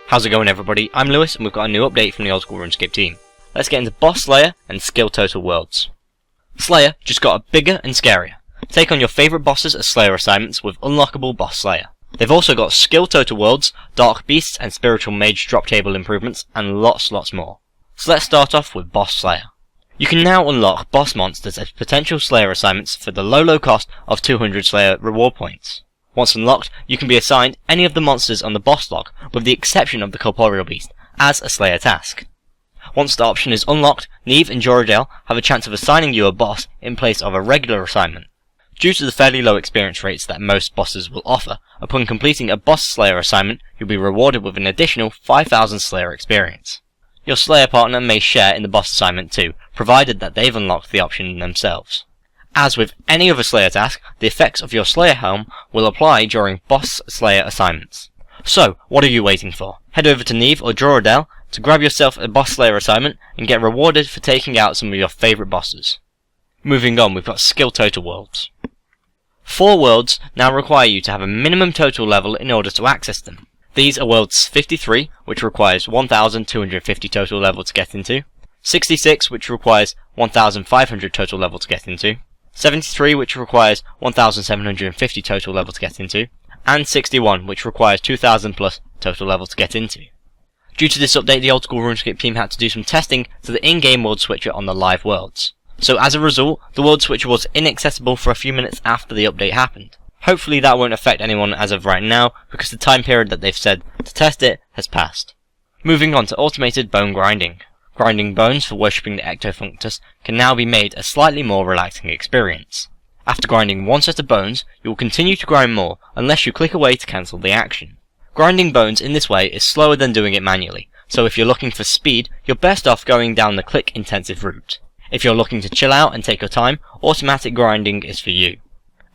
How's it going, everybody? I'm Lewis and we've got a new update from the Old School RuneScape team. Let's get into Boss Slayer and Skill Total Worlds. Slayer just got bigger and scarier. Take on your favourite bosses as Slayer assignments with unlockable Boss Slayer. They've also got Skill Total Worlds, Dark Beasts and Spiritual Mage drop table improvements, and lots more. So let's start off with Boss Slayer. You can now unlock boss monsters as potential Slayer assignments for the low cost of 200 Slayer reward points. Once unlocked, you can be assigned any of the monsters on the boss log, with the exception of the Corporeal Beast, as a Slayer task. Once the option is unlocked, Neve and Joradale have a chance of assigning you a boss in place of a regular assignment. Due to the fairly low experience rates that most bosses will offer, upon completing a boss Slayer assignment, you'll be rewarded with an additional 5,000 Slayer experience. Your Slayer partner may share in the boss assignment too, provided that they've unlocked the option themselves. As with any other Slayer task, the effects of your Slayer helm will apply during boss Slayer assignments. So, what are you waiting for? Head over to Neve or Joradale to grab yourself a boss Slayer assignment and get rewarded for taking out some of your favourite bosses. Moving on, we've got Skill Total Worlds. 4 worlds now require you to have a minimum total level in order to access them. These are Worlds 53, which requires 1,250 total level to get into, 66, which requires 1,500 total level to get into, 73, which requires 1,750 total level to get into, and 61, which requires 2,000 plus total level to get into. Due to this update, the Old School RuneScape team had to do some testing to the in-game world switcher on the live worlds. So as a result, the world switcher was inaccessible for a few minutes after the update happened. Hopefully that won't affect anyone as of right now, because the time period that they've said to test it has passed. Moving on to automated bone grinding. Grinding bones for worshipping the Ectofunctus can now be made a slightly more relaxing experience. After grinding one set of bones, you will continue to grind more unless you click away to cancel the action. Grinding bones in this way is slower than doing it manually, so if you're looking for speed, you're best off going down the click intensive route. If you're looking to chill out and take your time, automatic grinding is for you.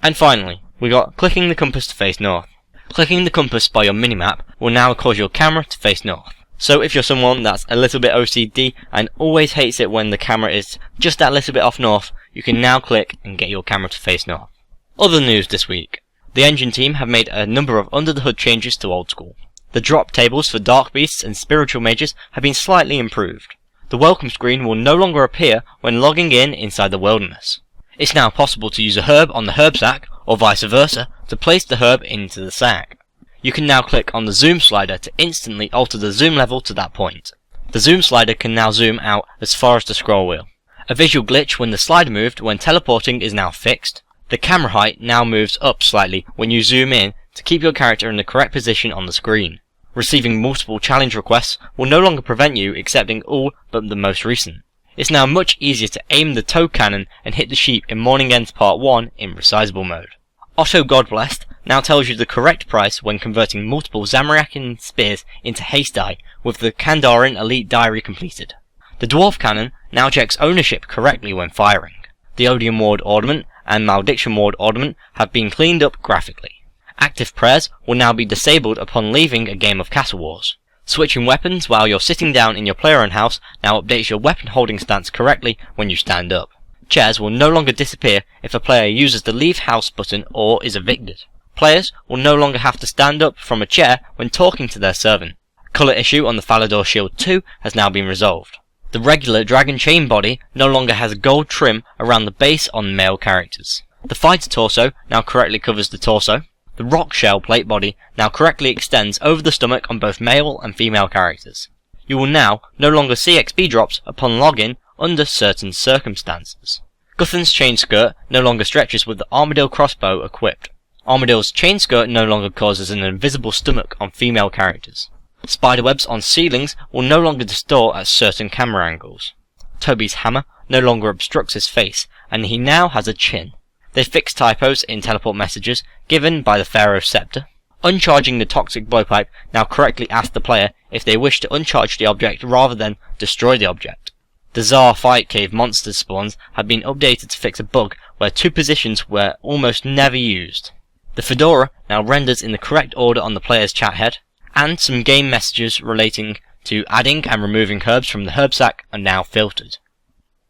And finally, we got clicking the compass to face north. Clicking the compass by your minimap will now cause your camera to face north. So if you're someone that's a little bit OCD and always hates it when the camera is just that little bit off north, you can now click and get your camera to face north. Other news this week. The engine team have made a number of under the hood changes to Old School. The drop tables for Dark Beasts and Spiritual Mages have been slightly improved. The welcome screen will no longer appear when logging in inside the wilderness. It's now possible to use a herb on the herb sack, or vice versa, to place the herb into the sack. You can now click on the zoom slider to instantly alter the zoom level to that point. The zoom slider can now zoom out as far as the scroll wheel. A visual glitch when the slider moved when teleporting is now fixed. The camera height now moves up slightly when you zoom in to keep your character in the correct position on the screen. Receiving multiple challenge requests will no longer prevent you accepting all but the most recent. It's now much easier to aim the toad cannon and hit the sheep in Morning End's Part 1 in resizable mode. Otto Godblessed now tells you the correct price when converting multiple Zamorakian spears into haste die with the Kandarin Elite Diary completed. The Dwarf Cannon now checks ownership correctly when firing. The Odium Ward Ornament and Malediction Ward Ornament have been cleaned up graphically. Active prayers will now be disabled upon leaving a game of Castle Wars. Switching weapons while you're sitting down in your player-owned house now updates your weapon holding stance correctly when you stand up. Chairs will no longer disappear if a player uses the Leave House button or is evicted. Players will no longer have to stand up from a chair when talking to their servant. Colour issue on the Falador Shield 2 has now been resolved. The regular Dragon Chain body no longer has gold trim around the base on male characters. The Fighter Torso now correctly covers the torso. The Rock Shell plate body now correctly extends over the stomach on both male and female characters. You will now no longer see XP drops upon login under certain circumstances. Guthan's chain skirt no longer stretches with the Armadillo crossbow equipped. Armadillo's chain skirt no longer causes an invisible stomach on female characters. Spiderwebs on ceilings will no longer distort at certain camera angles. Toby's hammer no longer obstructs his face, and he now has a chin. They fixed typos in teleport messages given by the Pharaoh's Scepter. Uncharging the Toxic Blowpipe now correctly asks the player if they wish to uncharge the object rather than destroy the object. The Tsar Fight Cave monster spawns have been updated to fix a bug where 2 positions were almost never used. The Fedora now renders in the correct order on the player's chat head, and some game messages relating to adding and removing herbs from the herb sack are now filtered.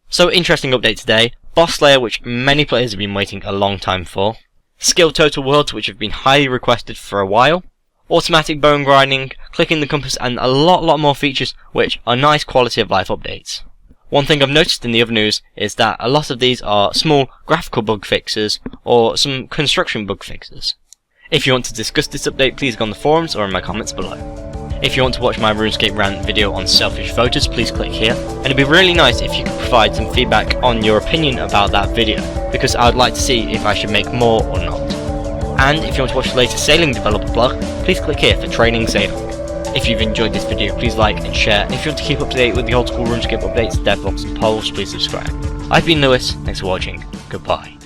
So interesting update today. Boss Slayer, which many players have been waiting a long time for. Skill Total Worlds, which have been highly requested for a while. automatic bone grinding, clicking the compass, and a lot more features which are nice quality of life updates. One thing I've noticed in the other news is that a lot of these are small graphical bug fixes or some construction bug fixes. If you want to discuss this update, please go on the forums or in my comments below. If you want to watch my RuneScape rant video on selfish voters, please click here, and it'd be really nice if you could provide some feedback on your opinion about that video, because I'd like to see if I should make more or not. And if you want to watch the latest sailing developer blog, please click here for training sailing. If you've enjoyed this video, please like and share, and if you want to keep up to date with the Old School RuneScape updates, devlogs and polls, please subscribe. I've been Lewis, thanks for watching, goodbye.